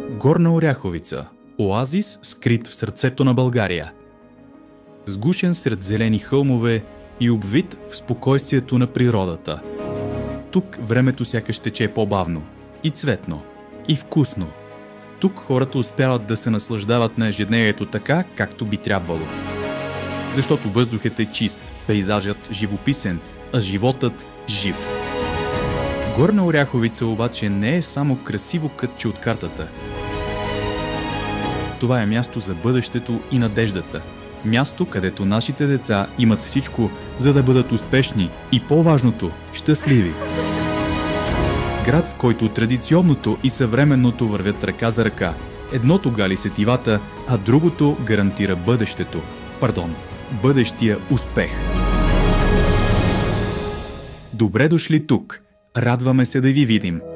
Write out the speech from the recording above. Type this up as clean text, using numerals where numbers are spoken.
Горна Оряховица – оазис, скрит в сърцето на България. Сгушен сред зелени хълмове и обвит в спокойствието на природата. Тук времето сякаш тече по-бавно, и цветно, и вкусно. Тук хората успяват да се наслаждават на ежедневието така, както би трябвало. Защото въздухът е чист, пейзажът живописен, а животът жив. Горна Оряховица обаче не е само красиво кътче от картата. Това е място за бъдещето и надеждата. Място, където нашите деца имат всичко, за да бъдат успешни и, по-важното, щастливи. Град, в който традиционното и съвременното вървят ръка за ръка. Едното гали сетивата, а другото гарантира бъдещето. Бъдещия успех. Добре дошли тук! Радваме се да ви видим!